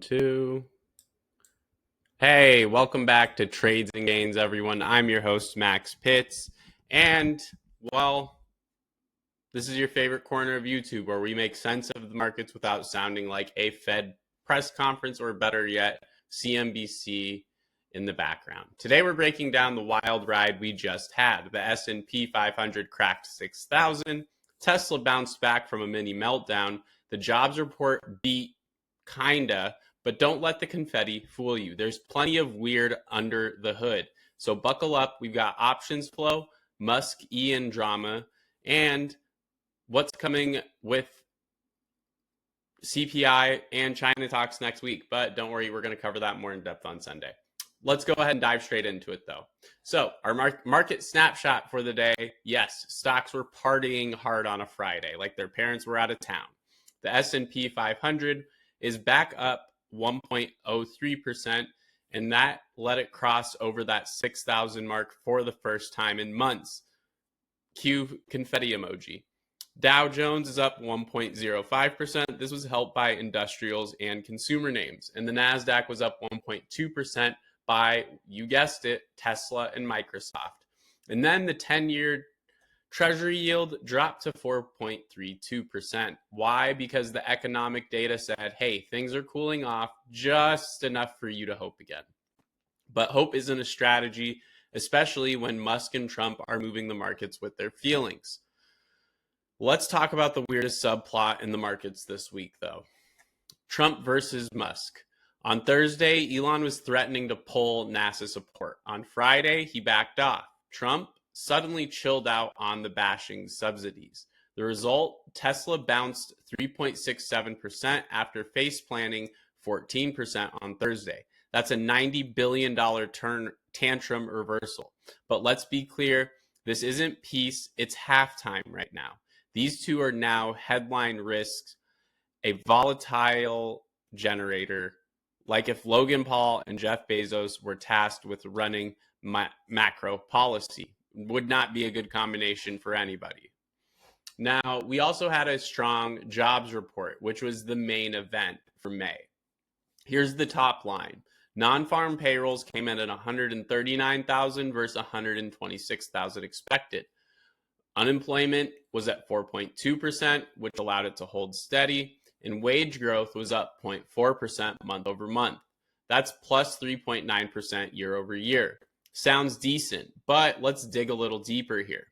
Two. Hey, welcome back to Trades and Gains, everyone. I'm your host, Max Pitts. And, well, this is your favorite corner of YouTube where we make sense of the markets without sounding like a Fed press conference or, better yet, CNBC in the background. Today, we're breaking down the wild ride we just had. The S&P 500 cracked 6,000. Tesla bounced back from a mini meltdown. The jobs report beat kinda, but don't let the confetti fool you. There's plenty of weird under the hood. So buckle up. We've got options flow, Musk Ian drama, and what's coming with CPI and China talks next week. But don't worry, we're going to cover that more in depth on Sunday. Let's go ahead and dive straight into it, though. So our market snapshot for the day, yes, stocks were partying hard on a Friday, like their parents were out of town. The S&P 500 is back up 1.03%, and that let it cross over that 6,000 mark for the first time in months. Cue confetti emoji. Dow Jones is up 1.05%. This was helped by industrials and consumer names. And the NASDAQ was up 1.2% by, you guessed it, Tesla and Microsoft. And then the 10-year Treasury yield dropped to 4.32%. Why? Because the economic data said, hey, things are cooling off just enough for you to hope again. But hope isn't a strategy, especially when Musk and Trump are moving the markets with their feelings. Let's talk about the weirdest subplot in the markets this week, though. Trump versus Musk. On Thursday, Elon was threatening to pull NASA support. On Friday, he backed off. Trump suddenly chilled out on the bashing subsidies. The result, Tesla bounced 3.67% after face planning 14% on Thursday. That's a $90 billion tantrum reversal. But let's be clear, this isn't peace, it's halftime right now. These two are now headline risks, a volatile generator, like if Logan Paul and Jeff Bezos were tasked with running macro policy. Would not be a good combination for anybody. Now, we also had a strong jobs report, which was the main event for May. Here's the top line. Non-farm payrolls came in at 139,000 versus 126,000 expected. Unemployment was at 4.2%, which allowed it to hold steady, and wage growth was up 0.4% month over month. That's plus 3.9% year over year. Sounds decent, but let's dig a little deeper here.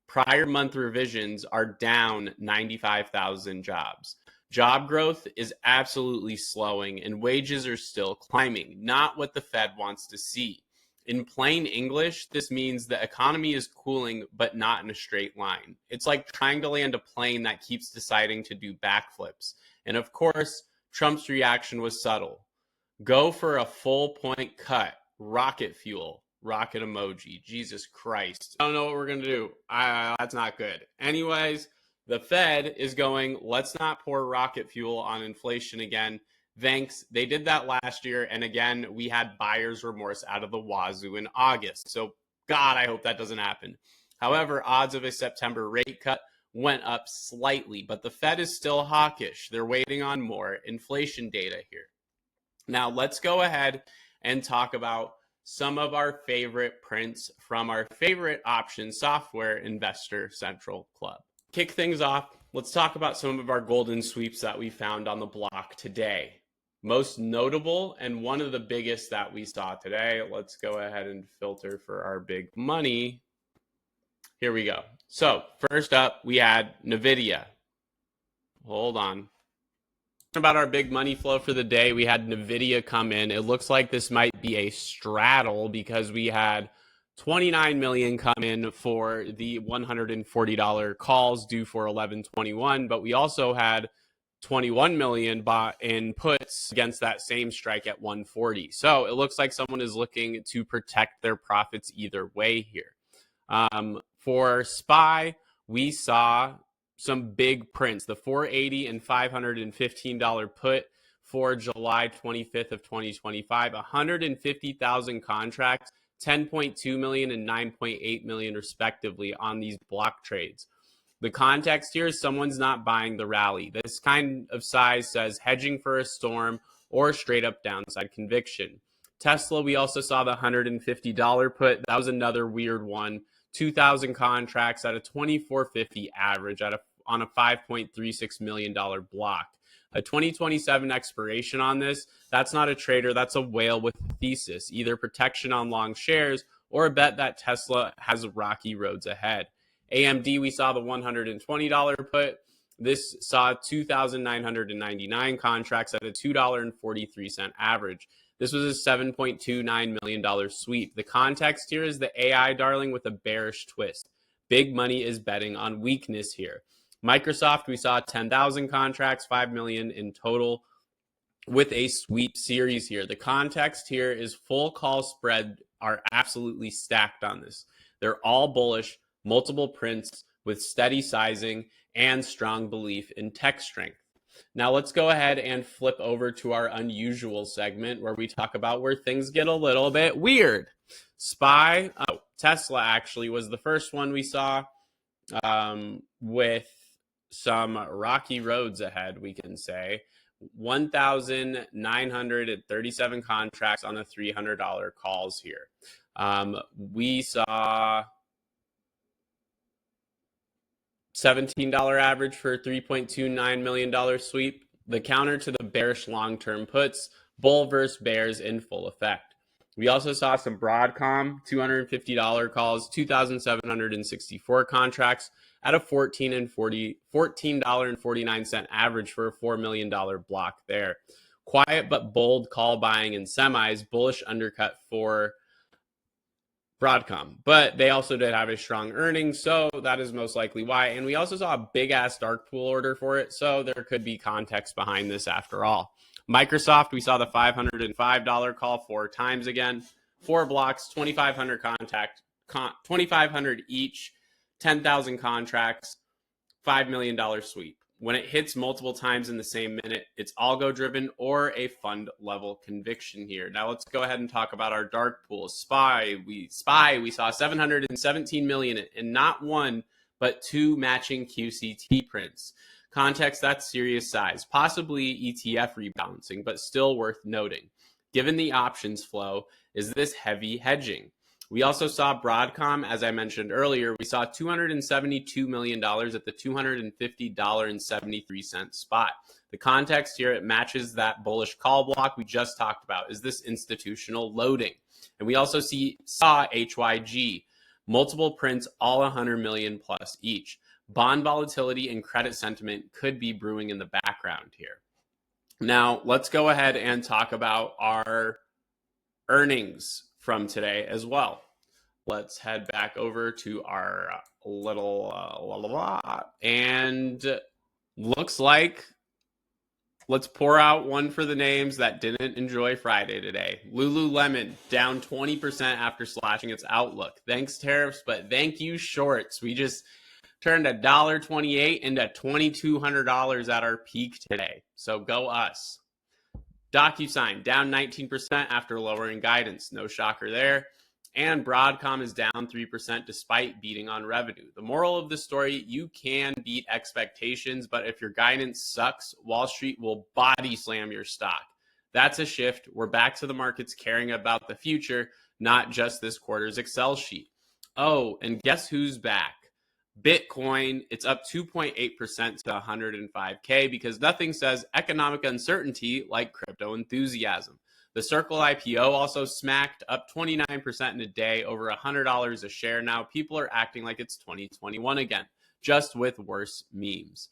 Prior month revisions are down 95,000 jobs. Job growth is absolutely slowing and wages are still climbing, not what the Fed wants to see. In plain English, this means the economy is cooling, but not in a straight line. It's like trying to land a plane that keeps deciding to do backflips. And of course, Trump's reaction was subtle. Go for a full point cut, rocket fuel. Rocket emoji. Jesus Christ. I don't know what we're going to do. That's not good. Anyways, the Fed is going, let's not pour rocket fuel on inflation again. Thanks. They did that last year. And again, we had buyer's remorse out of the wazoo in August. So, God, I hope that doesn't happen. However, odds of a September rate cut went up slightly, but the Fed is still hawkish. They're waiting on more inflation data here. Now, let's go ahead and talk about some of our favorite prints from our favorite option software investor central club. Kick things off, let's talk about some of our golden sweeps that we found on the block today. Most notable and one of the biggest that we saw today, let's go ahead and filter for our big money. Here we go. So first up, we had NVIDIA. Hold on. About our big money flow for the day, we had NVIDIA come in. It looks like this might be a straddle because we had 29 million come in for the $140 calls due for 11/21, but we also had 21 million bought in puts against that same strike at 140. So it looks like someone is looking to protect their profits either way here. For SPY, we saw some big prints, the $480 and $515 put for July 25th of 2025, 150,000 contracts, 10.2 million and 9.8 million respectively on these block trades. The context here is someone's not buying the rally. This kind of size says hedging for a storm or straight up downside conviction. Tesla, we also saw the $150 put. That was another weird one. 2,000 contracts at a 24.50 average on a $5.36 million block. A 2027 expiration on this, that's not a trader, that's a whale with a thesis, either protection on long shares or a bet that Tesla has rocky roads ahead. AMD, we saw the $120 put. This saw 2,999 contracts at a $2.43 average. This was a $7.29 million sweep. The context here is the AI darling with a bearish twist. Big money is betting on weakness here. Microsoft, we saw 10,000 contracts, 5 million in total with a sweep series here. The context here is full call spread are absolutely stacked on this. They're all bullish, multiple prints with steady sizing and strong belief in tech strength. Now let's go ahead and flip over to our unusual segment where we talk about where things get a little bit weird. Tesla actually was the first one we saw with some rocky roads ahead, we can say. 1,937 contracts on the $300 calls here. We saw $17 average for a $3.29 million sweep. The counter to the bearish long-term puts, bull versus bears in full effect. We also saw some Broadcom, $250 calls, 2,764 contracts at a $14.49 average for a $4 million block there. Quiet but bold call buying in semis, bullish undercut for Broadcom, but they also did have a strong earnings, so that is most likely why. And we also saw a big-ass dark pool order for it, so there could be context behind this after all. Microsoft, we saw the $505 call 4 times again. 4 blocks, 2,500 2,500 each, 10,000 contracts, $5 million sweep. When it hits multiple times in the same minute, it's algo driven or a fund level conviction here. Now let's go ahead and talk about our dark pool. We saw 717 million in not one, but 2 matching QCT prints. Context, that's serious size, possibly ETF rebalancing, but still worth noting. Given the options flow, is this heavy hedging? We also saw Broadcom, as I mentioned earlier, we saw $272 million at the $250.73 spot. The context here, it matches that bullish call block we just talked about. Is this institutional loading? And we also saw HYG, multiple prints, all 100 million plus each. Bond volatility and credit sentiment could be brewing in the background here. Now, let's go ahead and talk about our earnings from today as well. Let's head back over to our and looks like let's pour out one for the names that didn't enjoy Friday today. Lululemon down 20% after slashing its outlook. Thanks tariffs, but thank you shorts. We just turned $1.28 into $2,200 at our peak today. So go us. DocuSign down 19% after lowering guidance. No shocker there. And Broadcom is down 3% despite beating on revenue. The moral of the story, you can beat expectations, but if your guidance sucks, Wall Street will body slam your stock. That's a shift. We're back to the markets caring about the future, not just this quarter's Excel sheet. Oh, and guess who's back? Bitcoin, it's up 2.8% to 105K because nothing says economic uncertainty like crypto enthusiasm. The Circle IPO also smacked up 29% in a day, over $100 a share now. People are acting like it's 2021 again, just with worse memes.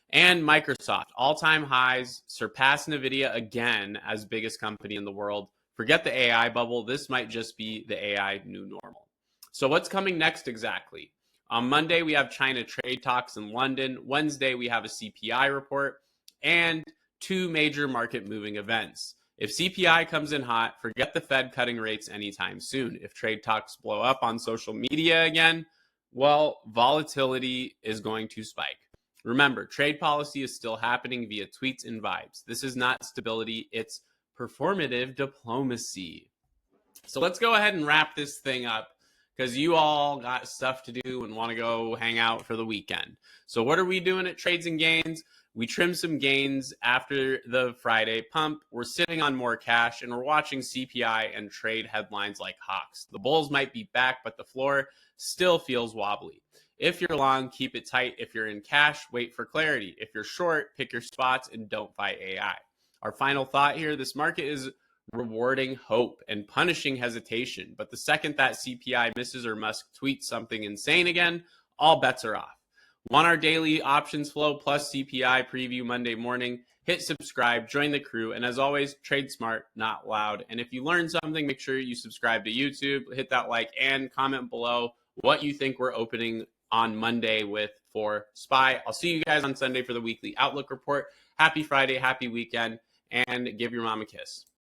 And Microsoft, all-time highs, surpassed NVIDIA again as biggest company in the world. Forget the AI bubble. This might just be the AI new normal. So what's coming next exactly? On Monday, we have China trade talks in London. Wednesday, we have a CPI report and 2 major market-moving events. If CPI comes in hot, forget the Fed cutting rates anytime soon. If trade talks blow up on social media again, well, volatility is going to spike. Remember, trade policy is still happening via tweets and vibes. This is not stability, it's performative diplomacy. So let's go ahead and wrap this thing up because you all got stuff to do and want to go hang out for the weekend. So what are we doing at Trades and Gains? We trimmed some gains after the Friday pump. We're sitting on more cash, and we're watching CPI and trade headlines like hawks. The bulls might be back, but the floor still feels wobbly. If you're long, keep it tight. If you're in cash, wait for clarity. If you're short, pick your spots and don't fight AI. Our final thought here, this market is rewarding hope and punishing hesitation. But the second that CPI misses or Musk tweets something insane again, all bets are off. Want our daily options flow plus CPI preview Monday morning? Hit subscribe, join the crew, and as always, trade smart, not loud. And if you learned something, make sure you subscribe to YouTube, hit that like, and comment below what you think we're opening on Monday with for SPY. I'll see you guys on Sunday for the weekly Outlook report. Happy Friday, happy weekend, and give your mom a kiss.